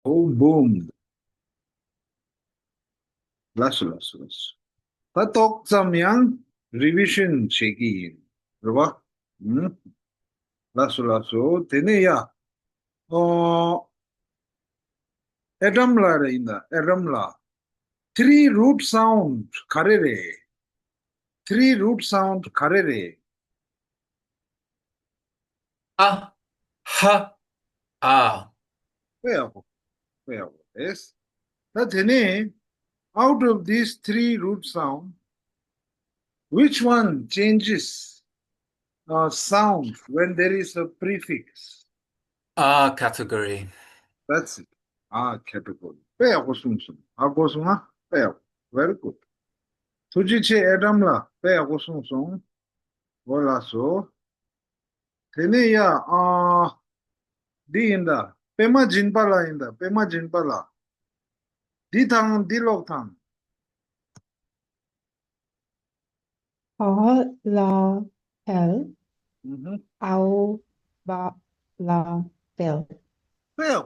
Boom, boom. Lasso. Tatok samyang revision cheki. Raba? Lasso. Tene ya. Oh, Adam la re inda. Adam la. Three root sound. Karere. Three root sound. Karere. A, ha, a. Where? Yes. That tene. Out of these three root sound, which one changes sound when there is a prefix? A category. That's it. Category. Pea kusumsum. Kusuma. Pea. Very good. Tujiche Adamla. Pea kusumsum. Vola so. Tene ya. Di inda. Pema jinpala inda. Pema jinpala. Di tang. Di lok tang. Có la pel, Mhm. au ba la pel. Pea.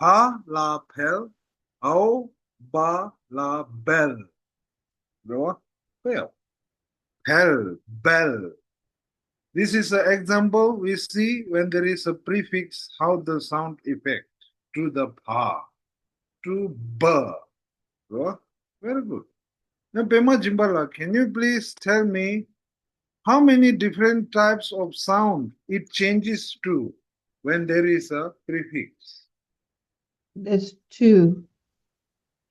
Ha la pel. Au ba la bell. Bro. Pea. Hell, bell. This is an example we see when there is a prefix, how the sound effect to the pa, to ba. Bro. Very good. Now, Pema Jimbala, can you please tell me how many different types of sound it changes to when there is a prefix? There's two.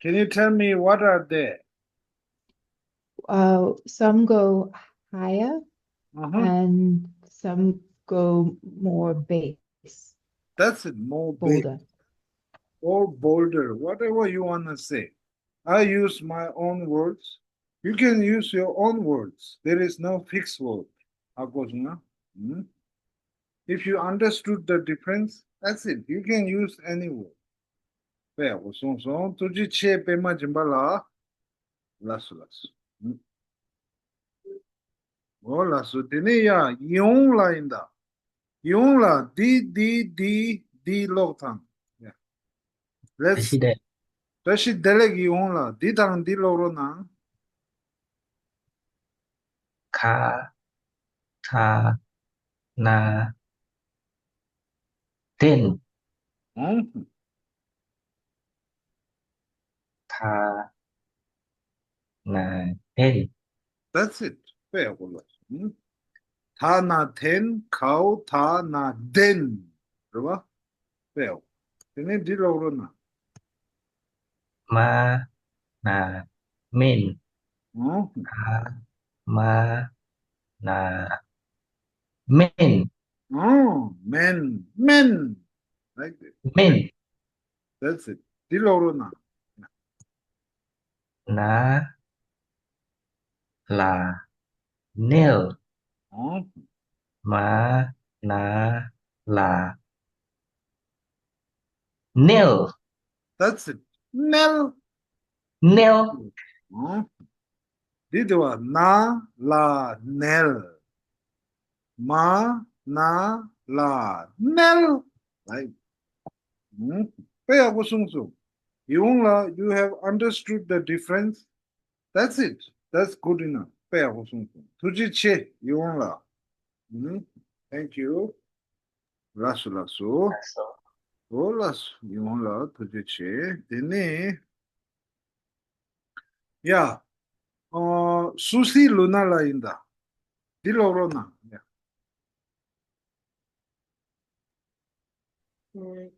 Can you tell me what are they? Some go higher Uh-huh. and some go more bass, That's it, more big bolder. or bolder, whatever you want to say. I use my own words. You can use your own words. There is no fixed word. Akosuna. If you understood the difference, that's it. You can use any word. Pe akosong tuji che pema jimbala lasu. Oh lasu tene ya yung la inda. Yung la di loktan. Yeah. Let's dashi deleg yung la di tang di loro na. Ka, tha, na, ten, Hmm. tha, na, ten. That's it. Pe akolas. 다 나 된, 가오 다 나 된. 그러봐? 빼요. 걔네 뒤로 그러나. Ma, na, men. 어? Ka, ma, na, men. men. Like that. Men. That's it. 뒤로 그러나. Na, là, nail. 어? Ma, na, là, nail. That's it. 넬. Nail. 어? 뒤도와 나, 라, 넬. 마, 나, 라, 넬. Like. 빼하고 숭숭. 이용라, you have understood the difference? That's it. That's good enough. 빼하고 숭숭. 두지치 이용라. Thank you. 라수. 라수 이용라 두지치. 되네. 야, 수시 루나라인다. 딜로로나.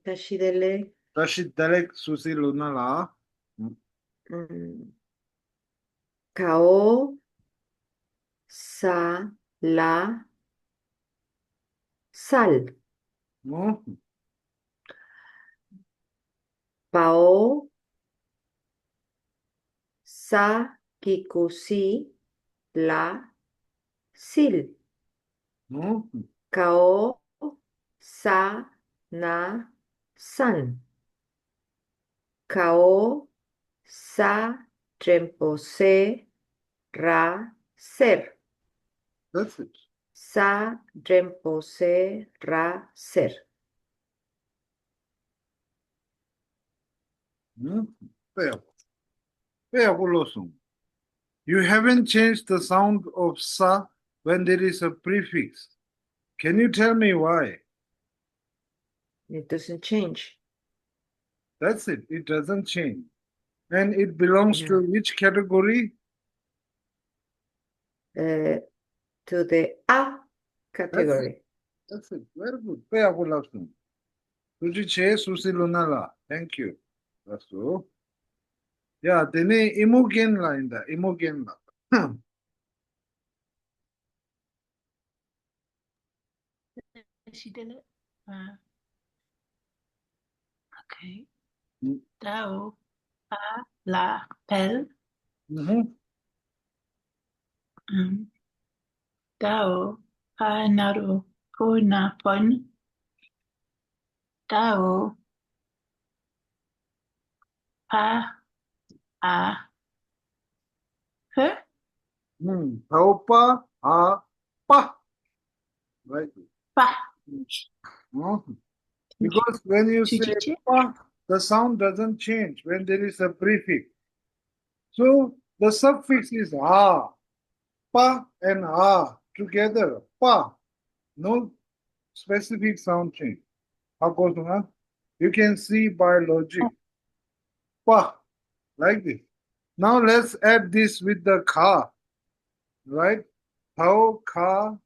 다시 될래? 다시 달렉 수시 루나라. 음, 가오, 사, 라, 살. 어? 바오, 사, 기쿠시, 라, sil. 어? Cao, sa, na, san. Cao, sa, trempose, ra, ser. That's it. Sa, trempose, ra, ser. 빼고. 빼고로서. You haven't changed the sound of sa when there is a prefix. Can you tell me why? It doesn't change. That's it. It doesn't change. And it belongs to which category? To the A category. That's it. Very good. 빼고로서. 수지체 수실로나라. Thank you. That's all. 야, 되네 이모겐 라인다. 이모겐 라. She did it. Okay. Mm. Tao a la pelle. Tao a naro pona pon. Tao a her. 다오빠 빠. Right. Pa. Because when you say Chichiche. pa, the sound doesn't change when there is a prefix. So the suffix is a. Pa and a together. Pa. No specific sound change. How goes on? You can see by logic. Pa. Like this. Now let's add this with the ka. Right? How ka.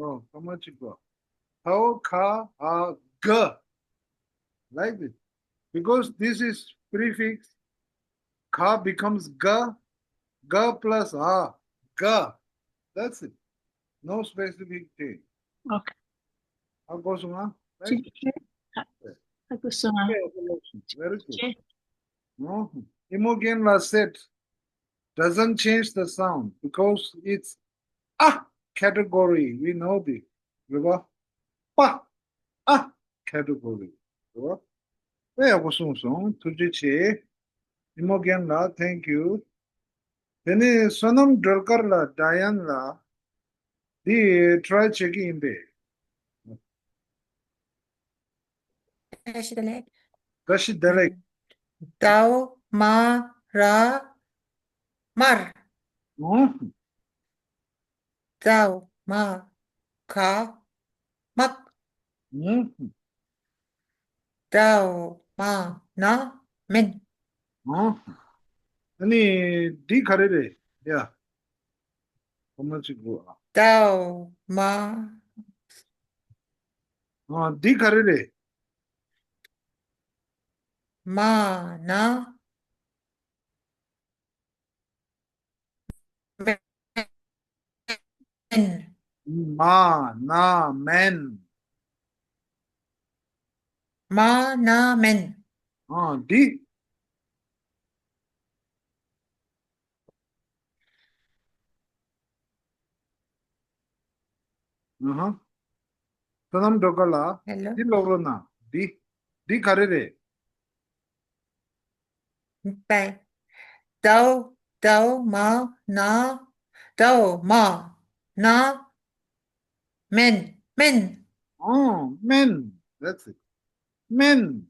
Oh, how much it go? How ka g. Like this. Because this is prefix, ka becomes ga plus a, ga. That's it. No specific change. Okay. How goes on? Right? Chichiche. Agusama. Very good. Chichiche. No. Imogen last said doesn't change the sound because it's a category. We know this. Remember? Pa a category. Remember? 왜 하고 송송 투지치 Imogen la, thank you. Then sonam drakar la, Diane la, the try checking in there. Kashi dalek. Tao ma ra mar. Tao ma ka mak. Tao ma na men. 아니, D 가래래. 야, 엄마치고. Tao ma D 가래래. ma na men. 마, 나, 맨. Ma na men. D. sonam drakar la, Hello. D logrona. D 가래래. Bye. Tao ma na men. Men. That's it. Men.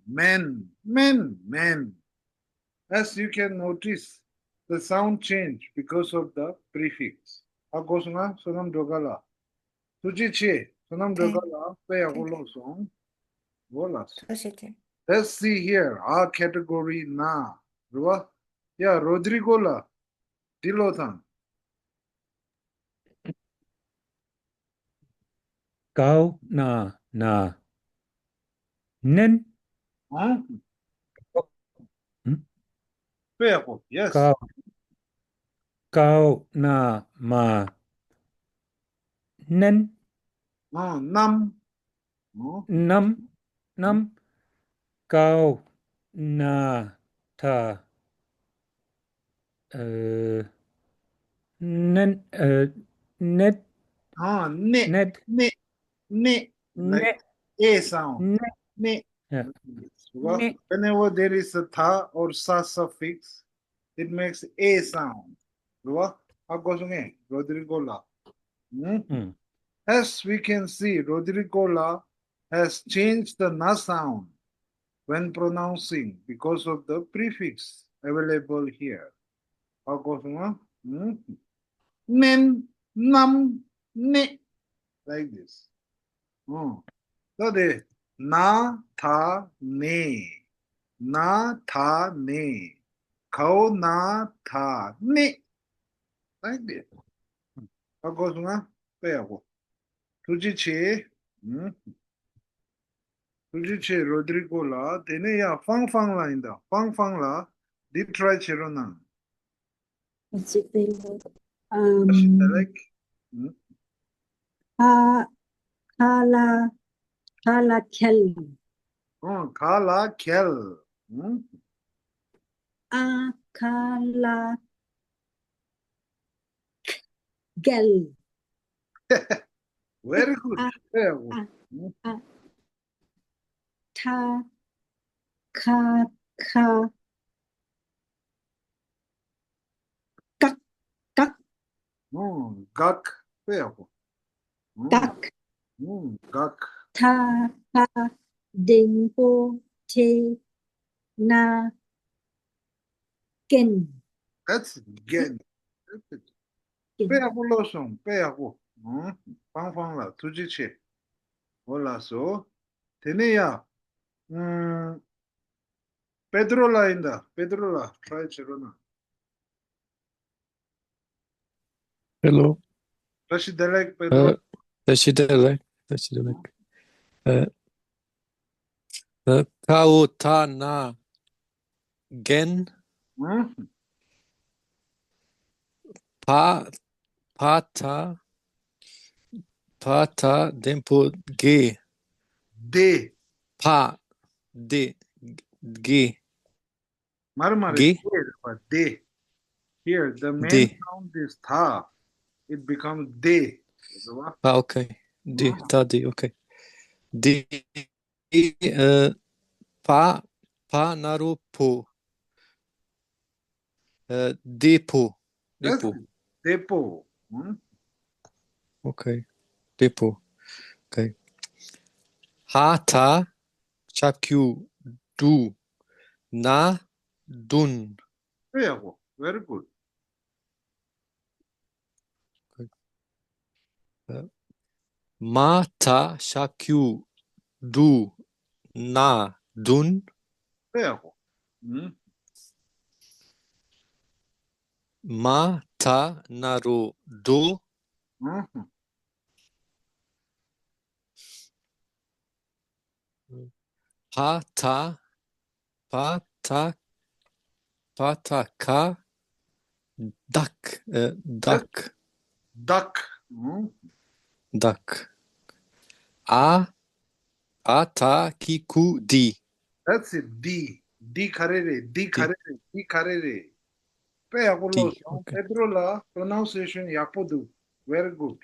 As you can notice, the sound change because of the prefix. Agosuna, sonam dogala. Tujiche, sonam dogala, peagolo song. Volas. Let's see here. Our category na. Ruwa? Yeah, Rodrigo la. Dilotan. Kau na. Nen. Huh? Peago, yes. Kau na ma. Nen. Nam. Nam. Kau na ta. Nen. Net. Ne. Net. Like A sound. Ne. Yeah. Well, whenever there is a tha or sa suffix, it makes A sound. Well, how goes again? Rodrigo la. As we can see, Rodrigo la has changed the na sound. when pronouncing because of the prefix available here. 하고서 nen, nam, ne, like this. 그다음에 나, 타, 네, 나, 타, 네, 거, 나, 타, 네, like this. 하고서 빼고 두지치, 두지치 로드리고라, 데네야 팡팡라인다, 팡팡라, 디트라이치로나. Like Kala kel. Kala kel. Akala gel. Very good. Ta ka ka kak kak Gak. kak. Gak. Ta ka ding po te na ken. That's again. Ken. 빼하고 로송 빼하고. 팡팡라 두지치. 올라서 되네야. 페드롤라인다. 페드롤라. 트라이치로나. Hello. 다시 델렉 페드롤. 다시 delek. Kautana gen pata dempo ge 데. de ge 말말에 게? 데. Here the main 데. sound is 타. It becomes 데. okay. De tadi okay. De pa naru po depo 데포. okay. Depo okay. Hata chapkyu du na dun 빼하고. Very good. mata shakyu du na dun 빼하고. mata naru do pata ka duck Duck. duck ata kiku di That's it. D. D 카레레. D 카레레. D 카레레. 빼하고 D, 로송. okay. 페드롤라. pronunciation 야포두. Very good.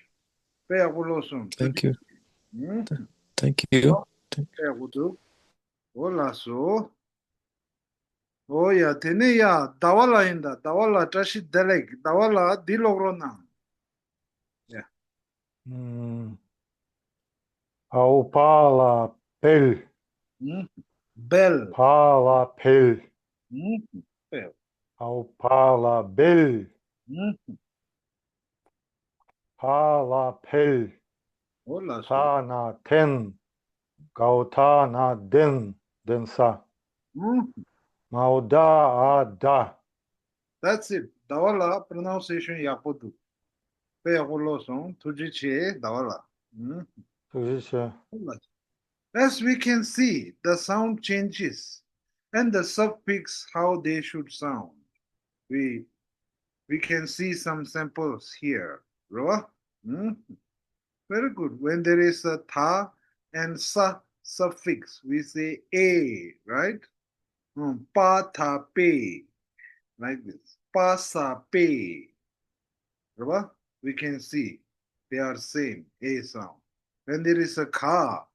빼하고 로송. Thank you. 응? Thank you. 빼하고도. 올라서. 오야 되네야. 다왈라인다. 다왈라 다시 델렉. 다왈라 딜로그로나. Aupala pel, 벨. pala pel, 빼. aupala bel, pala pel, 올라서. tana ten, gautana densa, mauda ada. That's it. 다왈라 pronunciation 야포두. 빼하고 로송. 두지치에 다왈라. As we can see, the sound changes and the suffix how they should sound. We can see some samples here. Right? Very good. When there is a ta and sa suffix, we say a, right? Pa ta pe, like this. Pa sa pe. Right? We can see they are same, a sound. When there is a ka,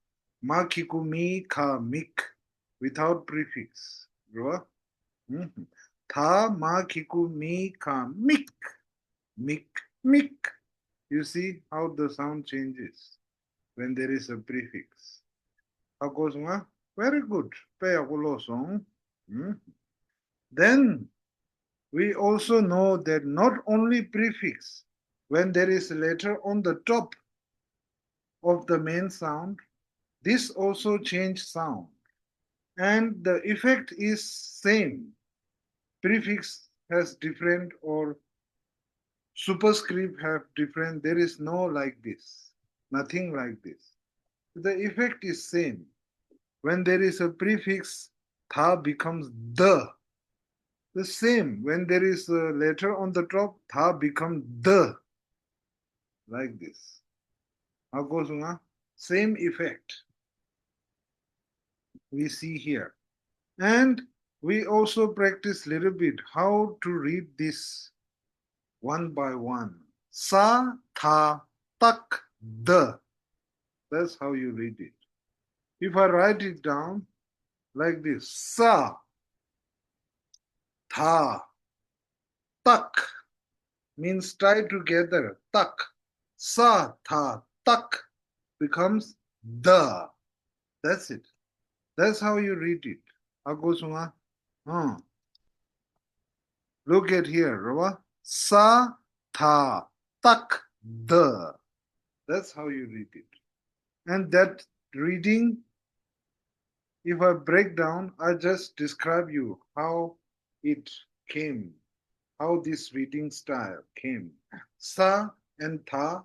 ma kiku mi ka mik, without prefix. Right? Ta ma kiku mi ka mik, mik. You see how the sound changes when there is a prefix. How goes ma? Very good. Peyakulosong. Then we also know that not only prefix, when there is a letter on the top of the main sound, this also change sound. And the effect is same. Prefix has different or superscript have different. There is no like this. Nothing like this. The effect is same. When there is a prefix, tha becomes the. The same. When there is a letter on the top, tha becomes the. Like this. How goes on? Same effect we see here. And we also practice little bit how to read this one by one. Sa, tha, tak, the. That's how you read it. If I write it down like this, sa, tha, tak, means tie together, tak. Sa, tha, tak becomes the. That's it. That's how you read it. How goes on? Look at here, Rava. Sa, tha, tak, the. That's how you read it. And that reading, if I break down, I just describe you how it came, how this reading style came. Sa and tha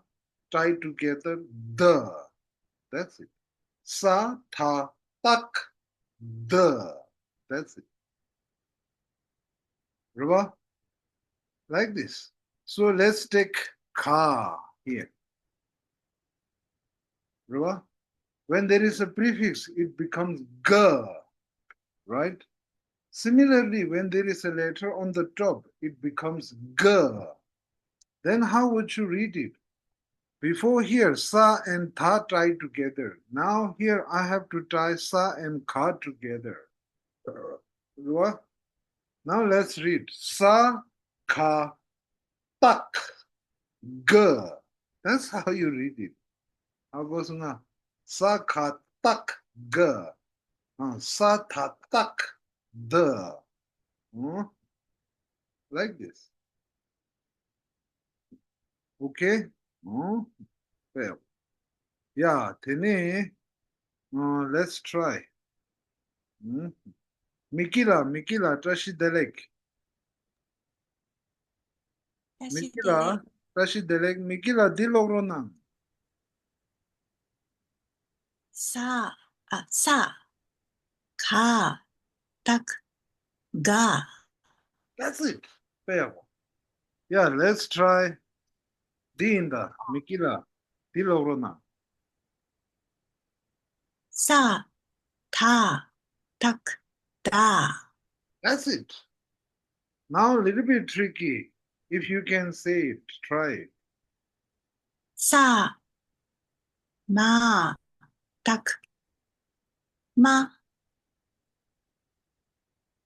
tied together, the. That's it. Sa, tha, tak, the. That's it. Rava? Like this. So let's take ka here. Rava? When there is a prefix, it becomes ga, right? Similarly, when there is a letter on the top, it becomes ga. Then how would you read it? Before here, sa and tha tied together. Now here I have to tie sa and ka together. Rava? Now let's read. Sa, ka, tak, ga. That's how you read it. How goes on? Sa, ka, tak, ga. Sa, tha, tak, the. Like this. Okay? Well, yeah, tene, let's try. Mikila, tashi delek. Mikila, tashi delek. Mikila, dilogronang. Sa, ka, tak, ga. That's it. Yeah, let's try. Dinda, Mikila, dilogronang. Sa, ta, tak, da. That's it. Now a little bit tricky. If you can say it, try it. Sa, ma, tak, ma.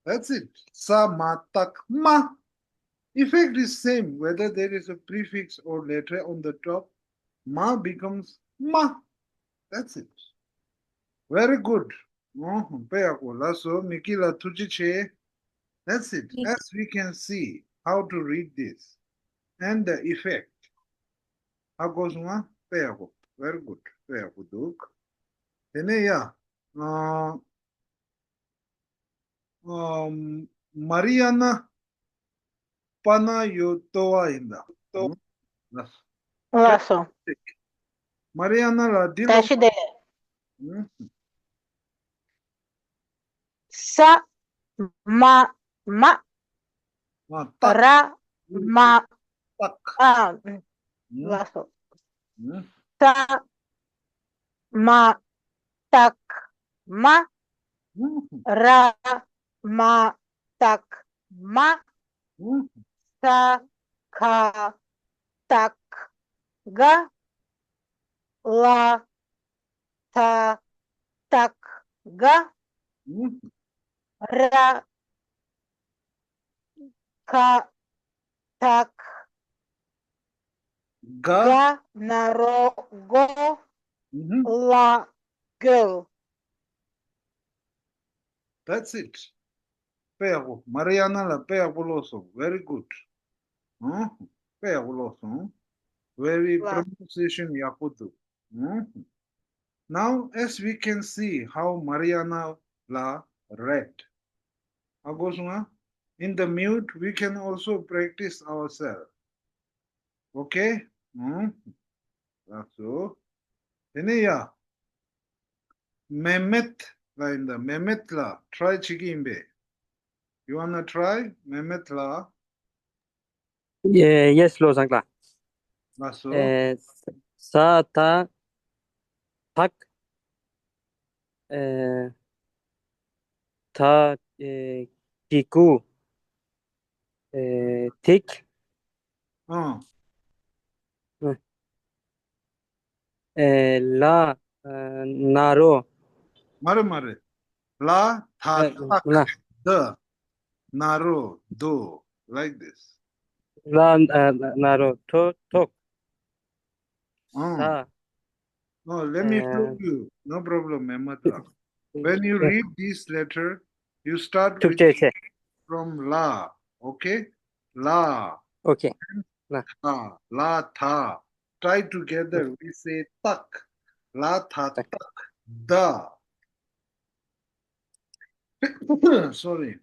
That's it. Sa, ma, tak, ma. Effect is same whether there is a prefix or letter on the top. Ma becomes ma. That's it. Very good. So, Mikila Tujiche. That's it. As we can see how to read this and the effect. How goes ma? Very good. Then yeah. Mariana Panayotoa inda. Lasso. Mariana la dilo. Tashi de sa ma Tak, ra ma tak. lasso. Sa ma tak ma ra ma tak ma sa ka tak ga la ta tak ga ra ka tak ga naro go la go. That's it. Pego. Mariana la pega goloso. Very good. Pega goloso. Very La. pronunciation yakutu. Now, as we can see how Mariana la read. Agosuna, in the mute, we can also practice ourselves. Okay? That's so. Ini ya. Mehmet la in the Mehmet la. Try chigimbe. You wanna try? Mehmet la. Yes, Los Angla. That's so. Sa ta tak eh, ta kiku tik la naro Mare mare. La ta tak. la The. Naro. Do. Like this. naro to tok sa No, let me show you. No problem, Mehmet la. When you read this letter, you start with Türkçe. from la. Okay? La. Okay. La. Ta. La ta. Try together. We say tak. La ta Tak. tak. Da. Sorry.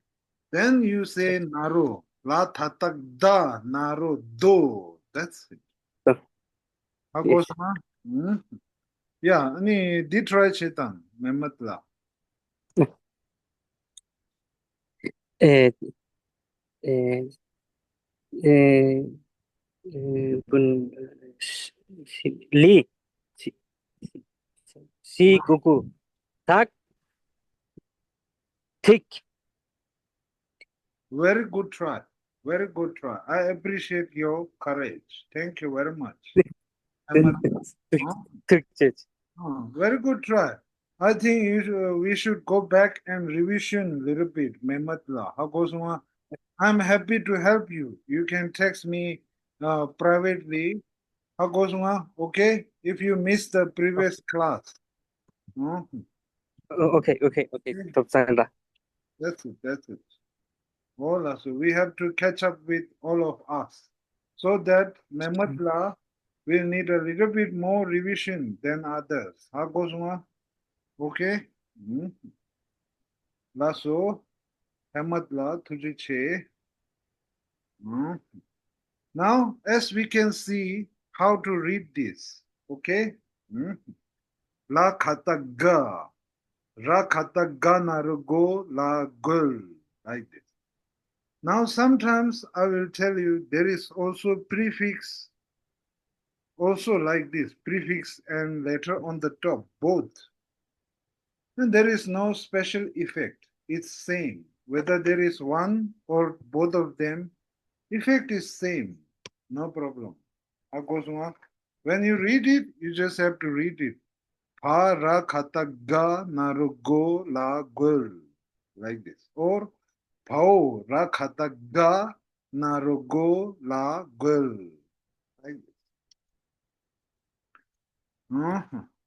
Then you say naro. La ta tak da. Naro do. That's it. Da. How Yes. goes ma? Yeah, ani did try Chetan, Mehmet la. Eh, eh, eh, bun li si, si kuku tak tik Very good try. Very good try. I appreciate your courage. Thank you very much. Mehmet la. Huh? Türkçe. Very good try. I think we should go back and revision a little bit, Mehmet la. How goes ma? I'm happy to help you. You can text me privately. How goes ma? Okay? If you missed the previous class. Okay. Thoesam. That's it. That's it. Hola. So we have to catch up with all of us. So that Mehmet la will need a little bit more revision than others. How goes ma? Okay? Lasso. Mehmet तुझे Now, as we can see how to read this, okay? La khata ga, ra khata ga narugo la gul, like this. Now, sometimes I will tell you there is also prefix, also like this, prefix and letter on the top, both. And there is no special effect. It's same. Whether there is one or both of them, effect is same. No problem. Akosuma. When you read it, you just have to read it. Pa ra khata ga naru go la gul. Like this. Or pao ra khata ga naru go la gul. Like this.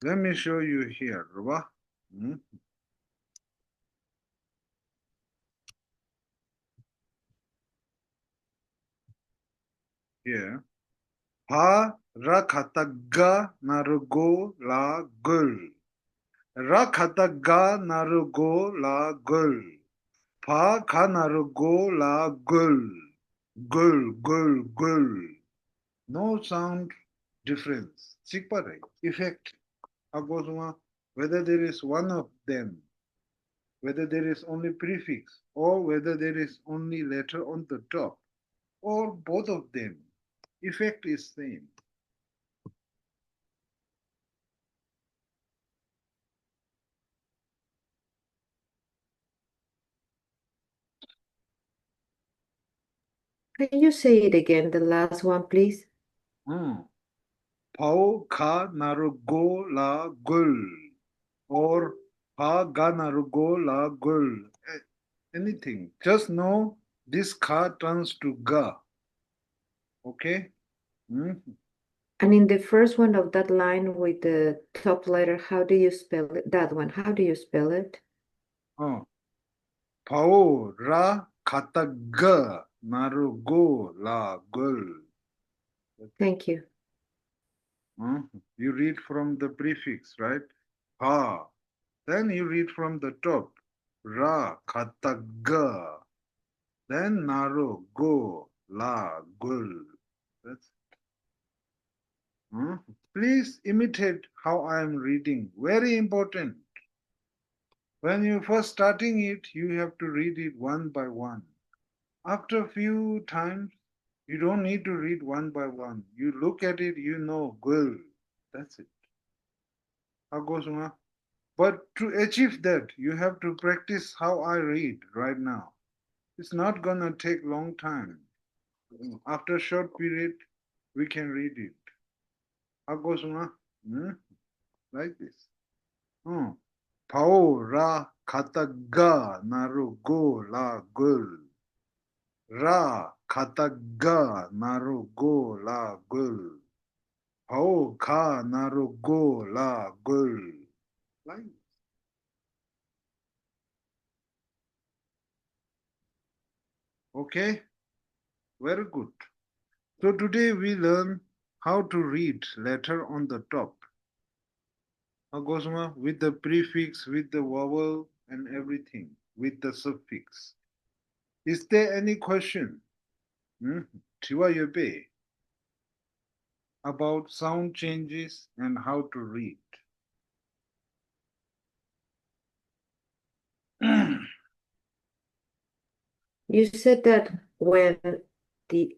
Let me show you here. Ruba. Here. Pa ra khata ga naru go la gul. Ra khata ga naru go la gul. Pa kha naru go la gul. Gul, gul, gul. No sound difference. Chikpare. Effect. Agosuma. Whether there is one of them, whether there is only prefix, or whether there is only letter on the top, or both of them. Effect is same. Can you say it again, the last one, please? Pao kha naru go la gul. Or pa ga naru go la gul. Anything. Just know this ka turns to ga. Okay? And in the first one of that line with the top letter, how do you spell it? That one, how do you spell it? Oh. Pao ra kataga naru go la gul. Thank you. You read from the prefix, right? Pa. Then you read from the top. Ra kataga. Then naru go la gul. That's Please imitate how I am reading. Very important. When you first starting it, you have to read it one by one. After a few times, you don't need to read one by one. You look at it, you know, gul. That's it. How goes, Ma? But to achieve that, you have to practice how I read right now. It's not gonna take long time. After a short period, we can read it. How goes, Ma? Like this. Pao ra kataga naru go la gul. Ra kataga naru go la gul. Pao ka naru go la gul. Like this. Okay, very good. So today we learn how to read letter on the top. Agosma, with the prefix, with the vowel and everything, with the suffix. Is there any question? Tiwa Yobe, about sound changes and how to read. You said that when the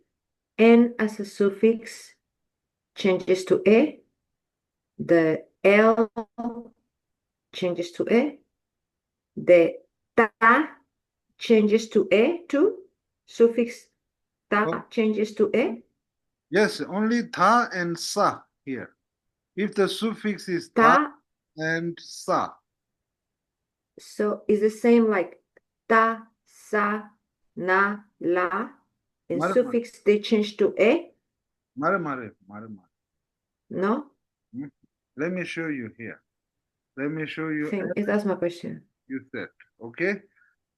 N as a suffix changes to E, the L changes to E, the ta changes to E too, suffix ta Oh, changes to E. yes, only tha and sa here. If the suffix is tha Ta, and sa. so it's the same like ta, sa, na, la. In Mare, suffix, they change to E, mare, mare, mare, mare. no? Let me show you here. Let me show you That's my question. you said. Okay?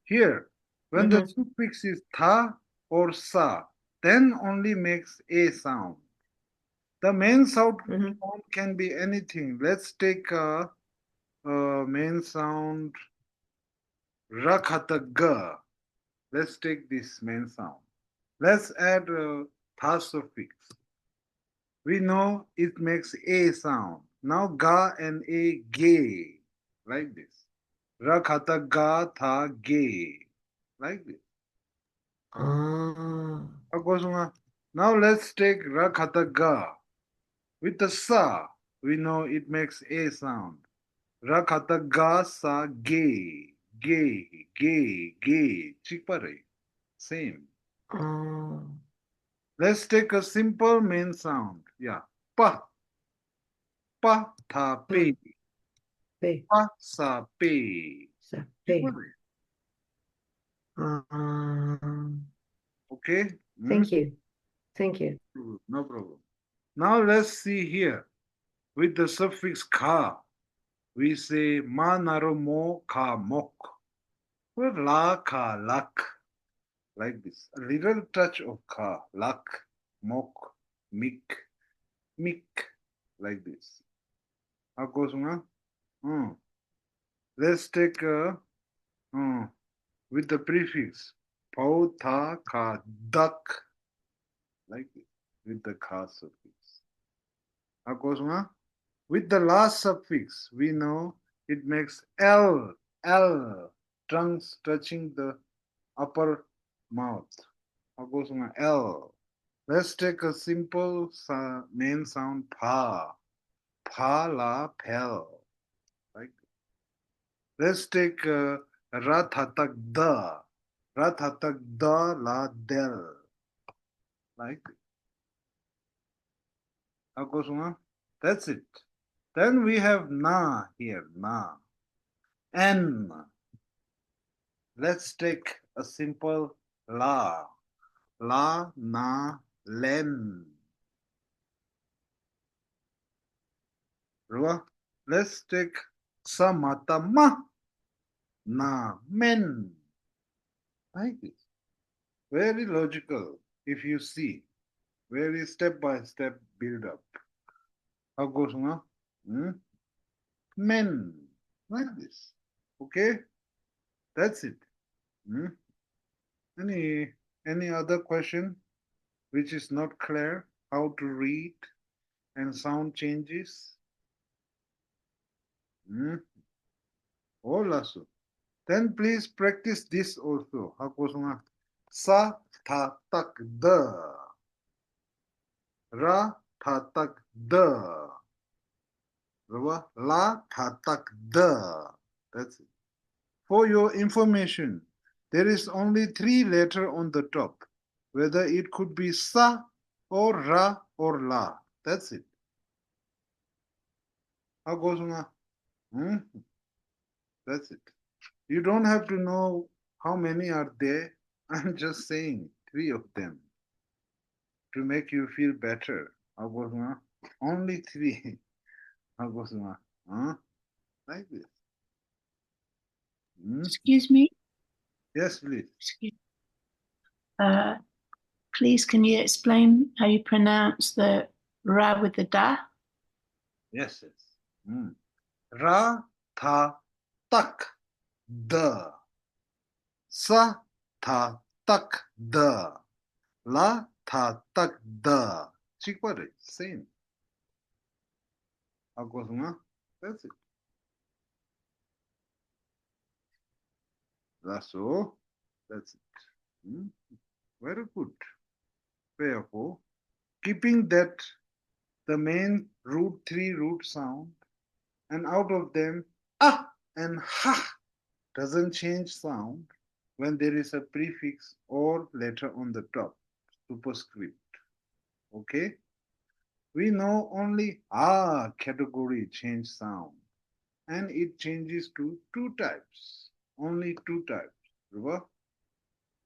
Here, when the suffix is tha or sa, then only makes a sound. The main sound can be anything. Let's take a main sound rakhataga. Let's take this main sound. Let's add a tha suffix. We know it makes a sound. Now ga and a ge, like this. Rakhata ga tha ge, like this. Now let's take rakhata ga. With the sa, we know it makes a sound. Rakhata ga sa ge, ge. Chikpare. Same. Let's take a simple main sound. Yeah. Pa. Pa tha pe. Pa sa pe. Chikpare. Okay. Thank you. Thank you. No problem. Now let's see here. With the suffix ka, we say ma naro mo ka mok. Or la ka lak. Like this. A little touch of ka, lak, mok, mik, like this. How goes ma? Let's take with the prefix pau tha ka dak, like this, with the ka suffix. How goes ma? With the last suffix, we know it makes L, tongues touching the upper mouth. How goes my L? Let's take a simple main sound pa, la pel. Like let's take ra thatak da, la del. Like how goes my? That's it. Then we have na here, na. N. Let's take a simple la. La, na, len. Let's take samatama. Na, men. Like this. Very logical if you see. Very step by step build up. How goes now? Men. Like this. Okay? That's it. Hmm? Any other question which is not clear? How to read and sound changes? Oh, Lasso. Then please practice this also. How goes now? Sa tha tak da. Ra tha tak da. La tha tak da. That's it. For your information, there is only 3 letters on the top, whether it could be sa or ra or la. That's it. How goes on? That's it. You don't have to know how many are there. I'm just saying 3 of them to make you feel better. How goes on? Only 3. How goes on? Like this. Excuse me. Yes, please. Please, can you explain how you pronounce the ra with the da? Yes, yes. Ra, tha, tak, da. Sa, tha, tak, da. La, tha, tak, da. Chikpare, same. How goes on? That's it. That's all. That's it. Very good. Therefore, keeping that the main root 3 root sound, and out of them ah and ha doesn't change sound when there is a prefix or letter on the top, superscript. Okay? We know only ah category change sound, and it changes to 2 types. Only 2 types. Remember?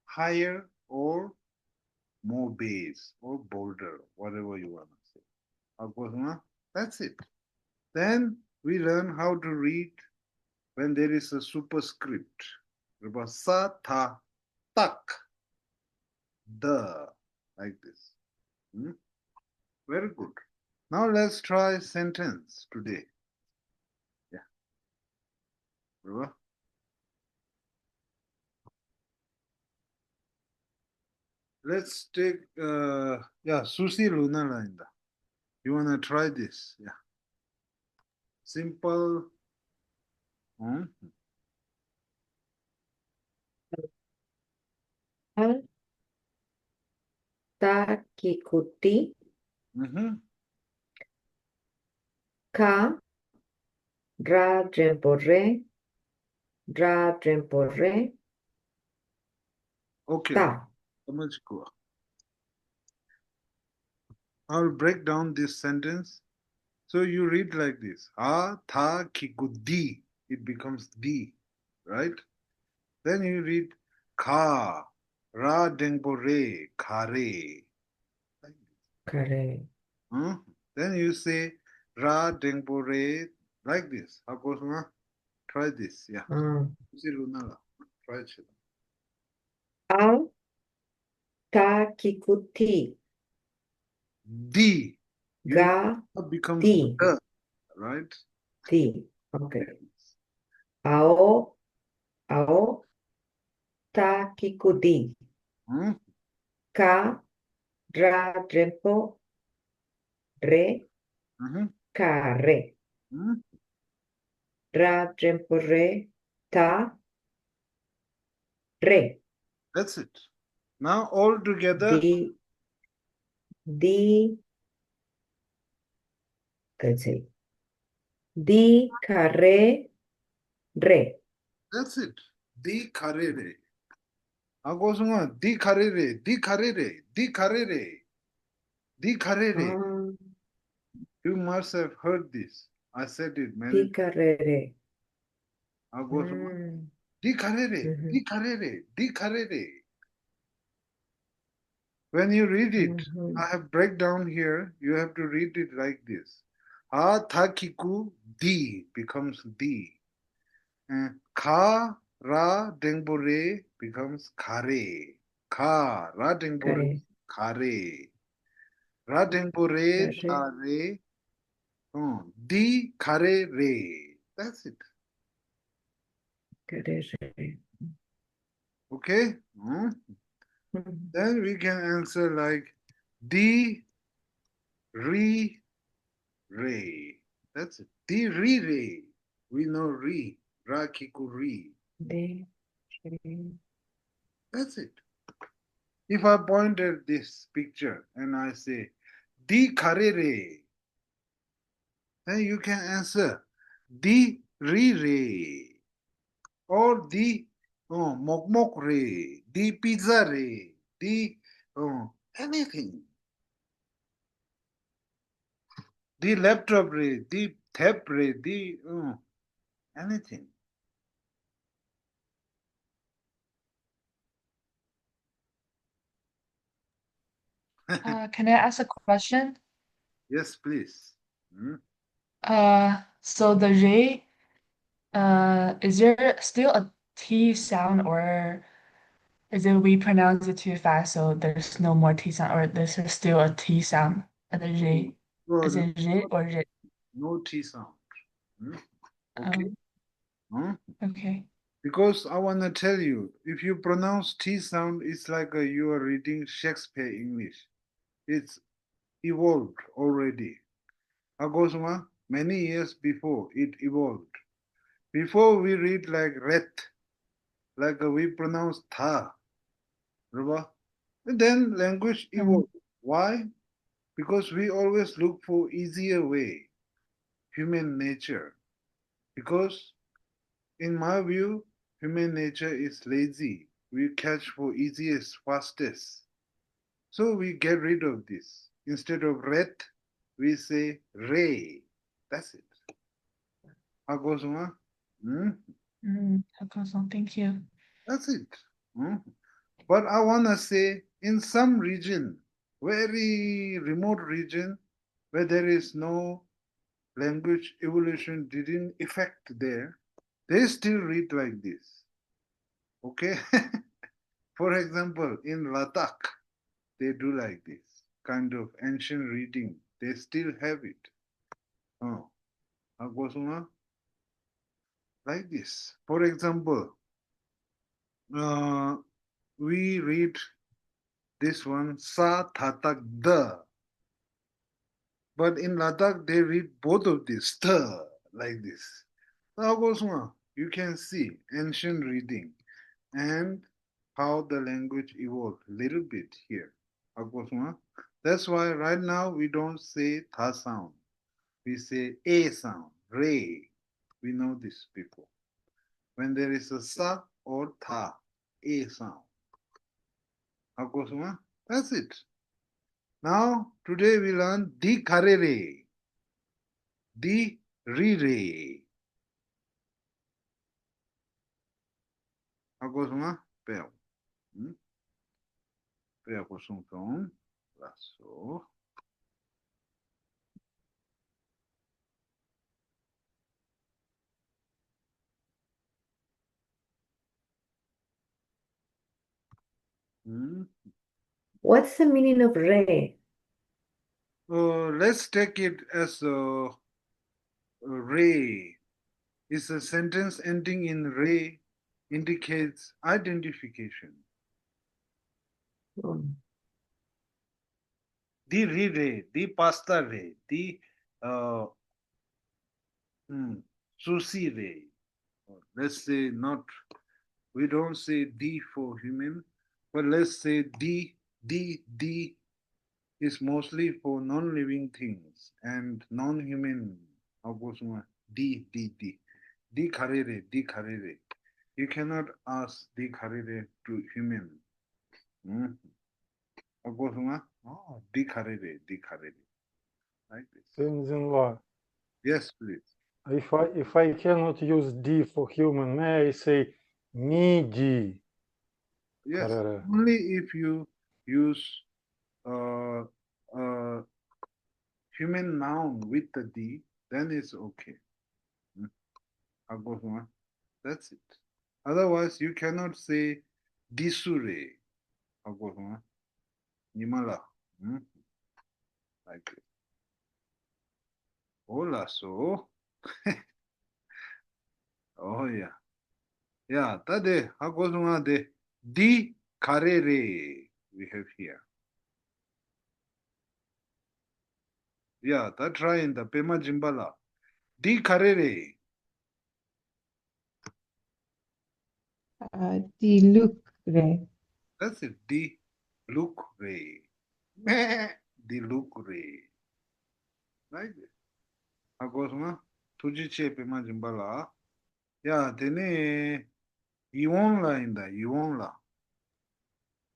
Higher or more bass or bolder, whatever you want to say. Agosma, that's it. Then we learn how to read when there is a superscript. Remember, sa, tha, tak, the, like this. Very good. Now let's try sentence today. Yeah. Remember? Let's take, Susi Luna Linda. You want to try this? Yeah. Simple. Takikuti ka dra drempore Okay. ta. I'll break down this sentence. So you read like this. Ha, tha, kikudi. It becomes di, right? Then you read ka, ra, dengbo, re, kare. Kare. Then you say ra, dengbo, re, like this. How goes on? Try this. Yeah. Try it. Al takikuti. Di. Ga becomes di. the, right? Di. Okay. Ao takikudi. Ka dra drempo re kare. Dra drempo re ta re. That's it. Now all together. Let's say. Di kare re. That's it. Di karere. Agosuma. Di karere. Di karere. Di karere. Di karere. You must have heard this. I said it many Di karere. Agosuma. Di karere. Di karere. Di karere. When you read it, I have breakdown here. You have to read it like this. Ha takiku di becomes di. Ka Ra dengbore becomes kare. Ka. Ra dengbore. Kare. Kare. Ra dengbore Kare. tare. Di kare re. That's it. Kare. Okay? Then we can answer like di re re. That's it. Di re re. We know re. Ra kiku re. De. That's it. If I point at this picture and I say di kare re, then you can answer di re re or di mok mok re, di pizza re, di anything. Di laptop re, di tab re, di anything. Can I ask a question? Yes, please. So the J, is there still a T sound, or is it we pronounce it too fast so there's no more T sound, or there's still a T sound at the J? Well, Is it J or J? no T sound. Okay. Okay. Because I want to tell you, if you pronounce T sound, it's like you are reading Shakespeare English. It's evolved already. Agosma, many years before it evolved. Before we read like ret, like we pronounce tha, and then language evolved. Why? Because we always look for easier way, human nature. Because in my view, human nature is lazy. We catch for easiest, fastest. So we get rid of this. Instead of ret, we say ray. That's it. Agosma? Thank you. That's it. But I want to say in some region, very remote region, where there is no language evolution didn't affect there, they still read like this. Okay? For example, in Ladakh, they do like this kind of ancient reading. They still have it. Oh, Agosuma, like this. For example, uh, we read this one, sa tatak da. But in Ladakh, they read both of these, the, like this. So Agosuma, you can see ancient reading and how the language evolved a little bit here. Agosuma. That's why right now we don't say tha sound. We say a sound, re. We know this before. When there is a sa or tha, a sound. Agosuma. That's it. Now, today we learn di karere, di re re. Agosuma. Pel. Pel kosumton. Lasso. What's the meaning of re? Let's take it as a ray. It's a sentence ending in ray indicates identification. Di re re, di pasta re, di uh, sushi re. Let's say not, we don't say di for human, but let's say di is mostly for non-living things and non-human. Di karere, di karere. You cannot ask di karere to human. Di karere, di karere. Like this. Tenzin, Yes, please. if I cannot use D for human, may I say ni D? Yes, Karere. only if you use uh, uh, human noun with the D, then it's okay. That's it. Otherwise, you cannot say disure. 하고서 니말라. Like hola so. Oh yeah. Yeah, tade 하고서 de di carere we have here. Yeah, that try in the pema jimbala. Di carere. Di lucre. That's it. Di lucre. Di lucre. Right? 하고서 투지치에 pema jimbala. Yeah, 되네. 이원라인다. 이원라.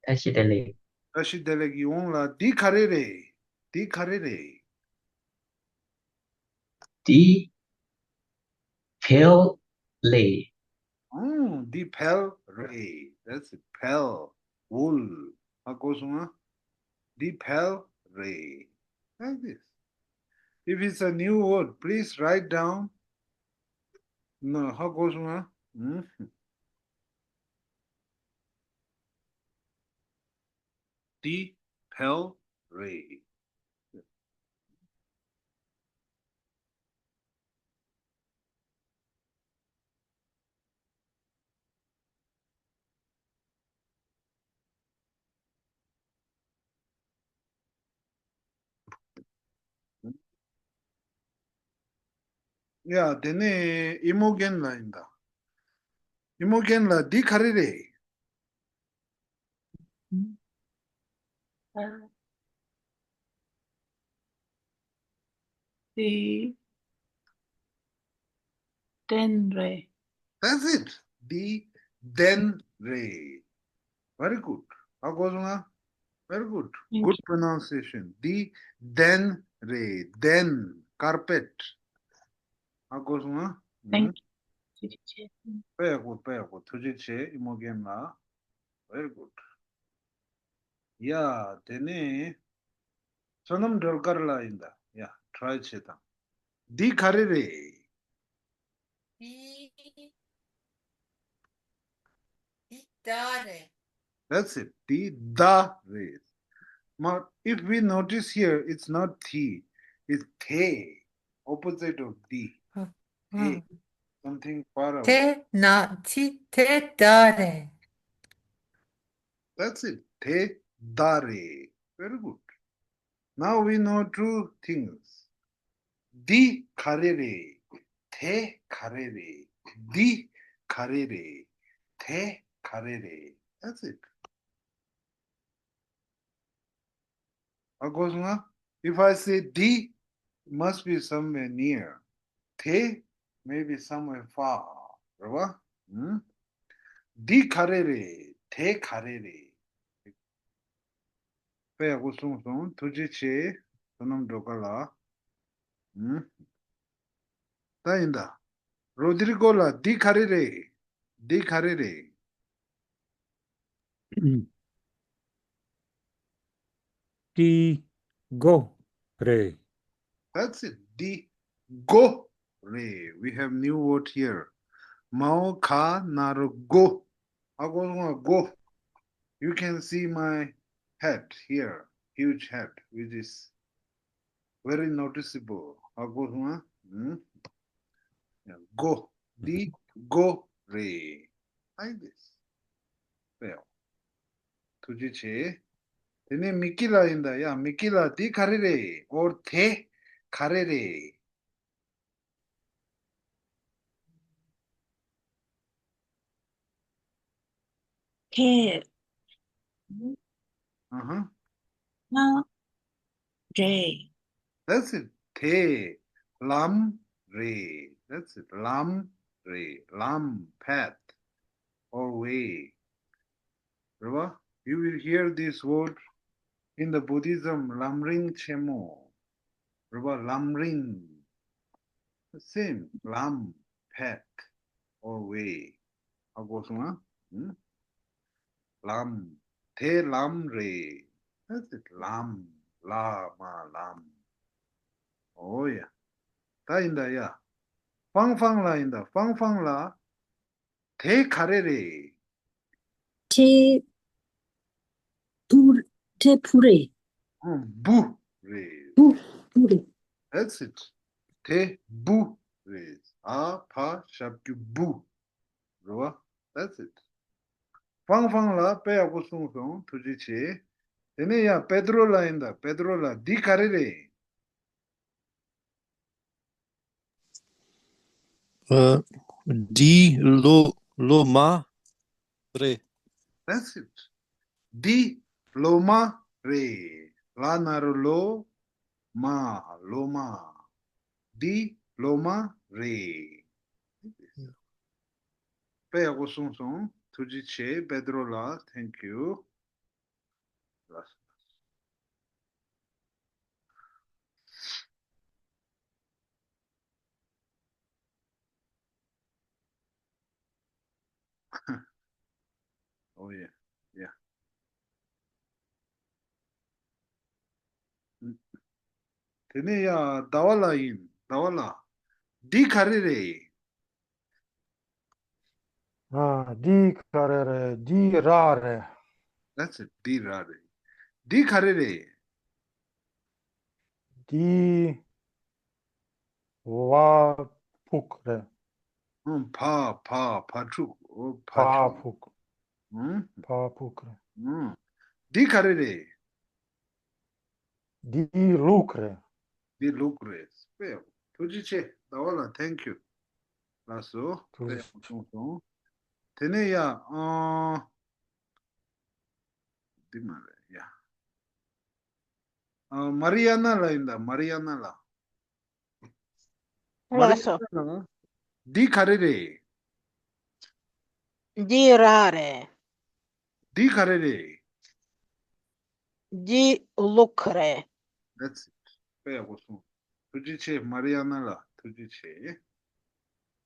다시 델리. 다시 델렉 이원라. 디 카레레. 디 카레레. 디 펠레. 디 펠레. That's it. 펠. 울. 하고서 디 펠레. Like this. If it's a new word, please write down. No, 하고서 디 펠레. 야, 되네. 이모겐 라인다. 이모겐 라. 디 카레레. The denre. That's it. Di den re. Very good. 하고서 very good. Thank Good you. pronunciation. Di den re. Den. Carpet. 하고서 Thank you. 빼고 빼고. 투지체 이모겐라. Very good. 야, 되네. 저놈 돌가르라인다. 야, try 체다. 디 카레레. 디, 디다레. That's it. Di da re. Now, if we notice here, it's not thi, it's the, opposite of di. The, something far away. 테, 나, 티, 테다레. That's it. The dare. Very good. Now we know two things. Di karere. The karere. Di karere. The karere. That's it. Agosuna, if I say di, must be somewhere near. The may be somewhere far. Right? 디 카레레, 대 카레레. 빼고 숭숭 두지치 그놈 도갈라. 따인다. 로드리고라 디 카레레, 디 카레레. Di go re. That's it. Di go re. We have new word here. Mao ka naru go. 하고 go. You can see my head here, huge head, which is very noticeable. 하고 go. Di go re. Like this. Well, 투지치. Tene mikila inda. Yeah, mikila di karere or te karere. Ke, Uh-huh. na, re. That's it. Te lam re. That's it. Lam re. Lam path or way. Remember? You will hear this word in the Buddhism, lamring chemo. Remember, lamring. The same. Lam path or way. 하고서 lam. Te lam re. That's it. Lam. Lama lam. Oh yeah. 다 인다 야. 팡팡라 인다. 팡팡라. 대 가래래. 제 불에 부래. 불에 That's it. 대 부래. 아, 파, 샵규 부. 좋아? That's it. 팡팡라 빼하고 숭숭 두지치. 얘네야 페드롤라인다. 페드롤라 디 가래래. Di loma re. That's it. 디 로마 레. 라나르로 마 로마. 디 로마 레. 빼하고 숭숭 두지치 페드롤라. Thank you. Oh yeah. Yeah. 얘네야 나와라인. 나와라. 디 가래래. Di carere, di rare, That's it. 디 라레. 디 가래래. di va pukre, 파축. pa 파축. puk, 응? pa pukre, 디 가래래. di lucre, 디 루크레. 빼요. 도지체. 나와라. 땡큐. 라쏘. 빼요. 똥똥. 되네야. 디 말해. 야. 마리아나라인다. 마리아나라. Lasso. 마리아나라. 디 가래래. Di rare. 디 가래래. Di lucre. That's it. 빼요. 도지체. 마리아나라. 도지체.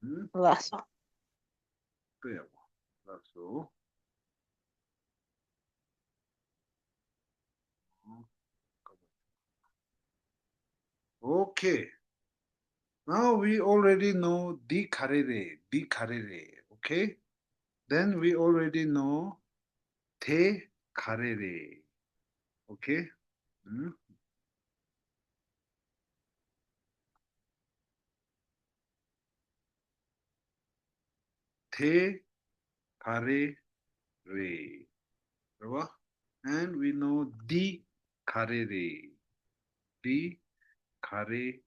응? Lasso. 빼요. 라쏘. Okay. Now we already know di karere, di karere. Okay. Then we already know te karere. Okay. Hmm? Te karere. Right? And we know di karere. Di karere.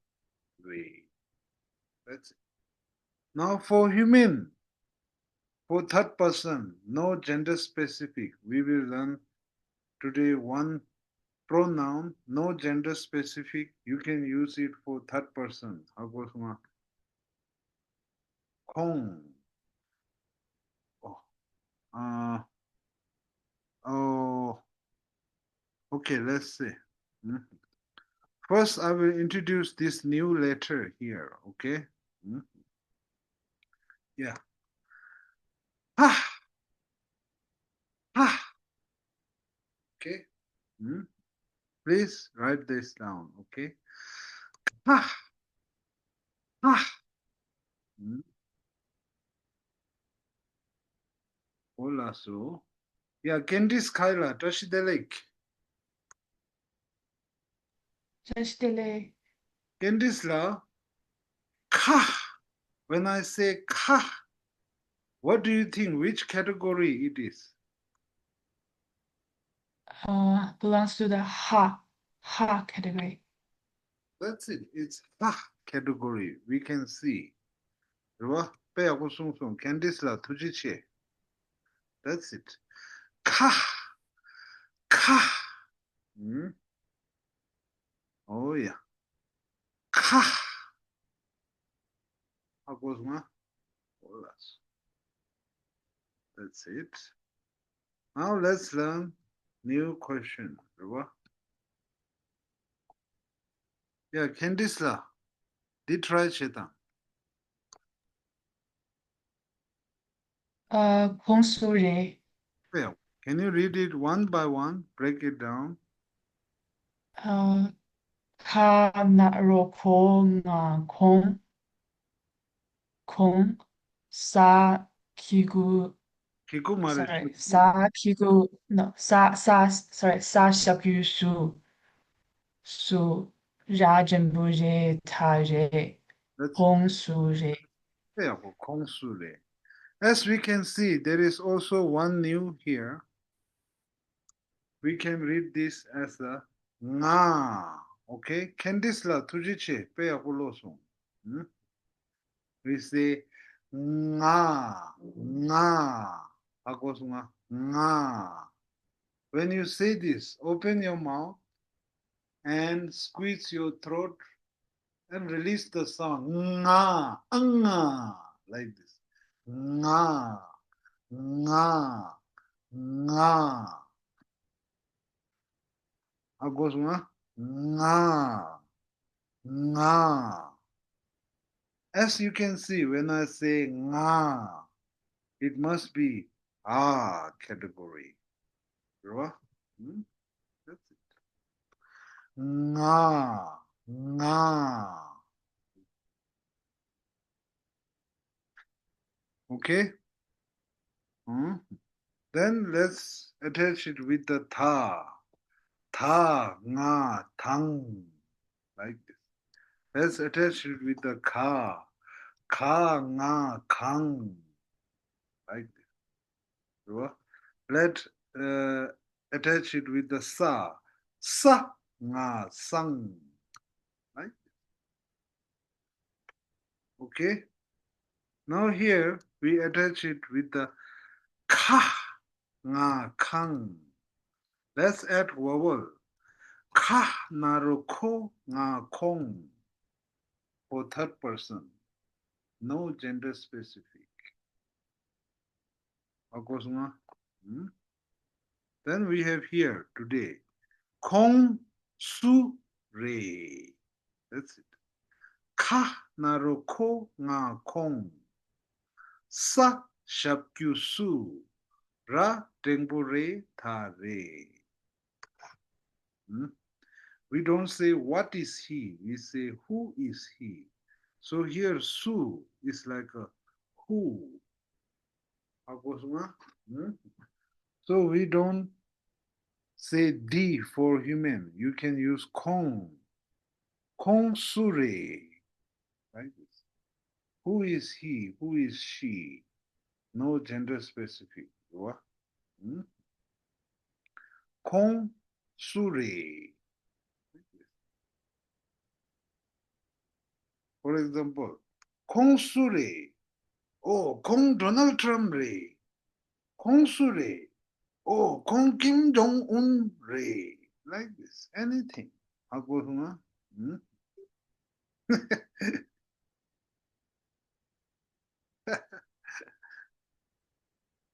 That's it. Now for human, for third person, no gender specific. We will learn today one pronoun, no gender specific. You can use it for third person. How goes ma? Kong. Oh. Oh. Okay, let's see. First, I will introduce this new letter here. Okay. Yeah. Ah. Ah. Okay. Please write this down. Okay. Ah. Ah. Hola, so. Yeah, Candice Kyla, Tashidelek. Tashdele. Candice La. Ka. When I say ka, what do you think? Which category it is? Belongs to the ha category. That's it. It's ha category. We can see. 빼하고 숭숭. 캔디스라 투지치. That's it. 카. 카. Oh yeah. 카. 하고 숭아. That's it. Now let's learn new question. Yeah, 캔디스라. Did try chetan. 공수래. Yeah. Can you read it one by one? Break it down. 하나로 공, 사, 기구, 기구 말해. sorry, 사 기구, no, sorry, 사 샤규수, 수, 라젠부제, 타제, That's 홍수제. yeah, 공수래. As we can see, there is also one new here. We can read this as a nga. Okay, Candice tujiche pe apuloso. We say nga, nga. Akosunga nga. When you say this, open your mouth and squeeze your throat and release the sound nga, nga, like this. Nga, nga, nga. Akosunga nga, nga. As you can see, when I say nga, it must be category. Right? That's it. Nga, nga. Okay? Then let's attach it with the tha. Tha, nga, thang. Like this. Let's attach it with the ka. Ka, nga, khang. Like this. Right? Let's attach it with the sa. Sa, nga, sang. Right? Okay? Now here we attach it with the ka, nga, kang. Let's add vowel. Ka, naru, ko, nga, kong. For third person. No gender specific. Akosma. Then we have here today. Kong, su, re. That's it. Ka, naru, ko, nga, kong. Sa, shapkyu, su. Ra, tengpo, re, tha, re. We don't say what is he, we say who is he. So here su is like a who. So we don't say D for human. You can use kong. Kong sure. Like this. Who is he? Who is she? No gender specific. Kong sure. For example, Kong Sure. Oh, Kong Donald Trump Ray. Kong Sure. Oh, Kong Kim Jong Un Ray. Like this. Anything. Hakuruma.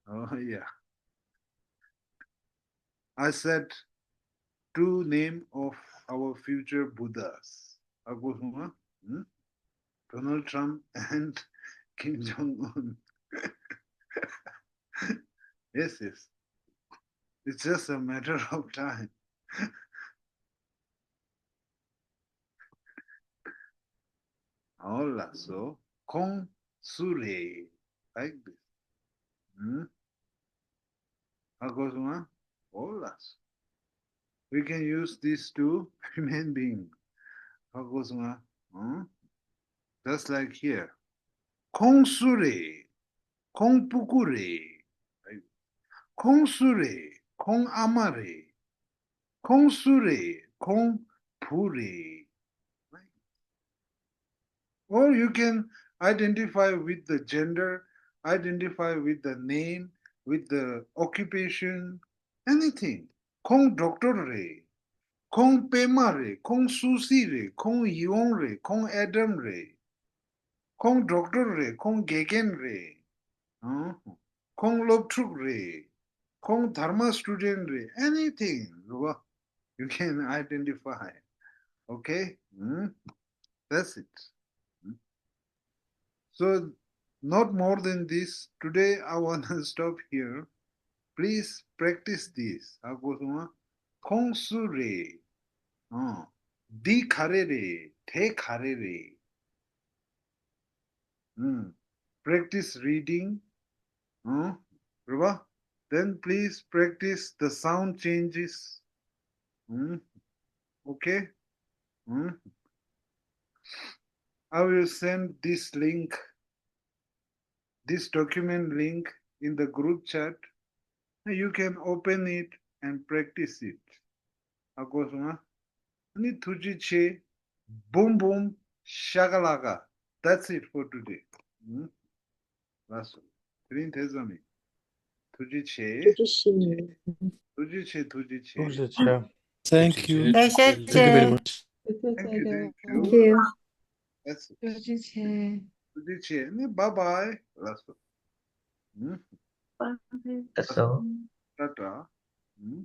Oh yeah. I said two name of our future Buddhas. Hakuruma. Donald Trump and Kim Jong Un. Yes, yes. It's just a matter of time. Hola, so Kong Sure. Like this. Hakusuma. Hola. We can use these two human beings. Hakusuma. Just like here. Kong Sure. Kong Pukure. Kong Sure. Kong Amare. Kong Sure. Kong Pure. Or you can identify with the gender, identify with the name, with the occupation, anything. Kong doctor re, Kong Pema re, Kong Susi re, Kong Yong re, Kong Adam re, Kong doctor re, Kong Gegen re, Kong Lobtruk re, Kong Dharma student re, anything. You can identify. Okay? That's it. So, not more than this. Today, I want to stop here. Please practice this. Kong su re. Di khare re. Te khare re. Practice reading Ruba? Then please practice the sound changes. Okay? I will send this link, this document link in the group chat. You can open it and practice it. Akosuma? Ni tujiche, boom boom, shakalaka. That's it for today. Last one. Green Tezami. Tujiche. Tujiche, tujiche. Tujiche. Thank you. 네, Thank you very 셰제. much. Thank you, thank Thank you. you. That's it. 요지체. Tujiche. Bye bye. Last one. That's all. Tata.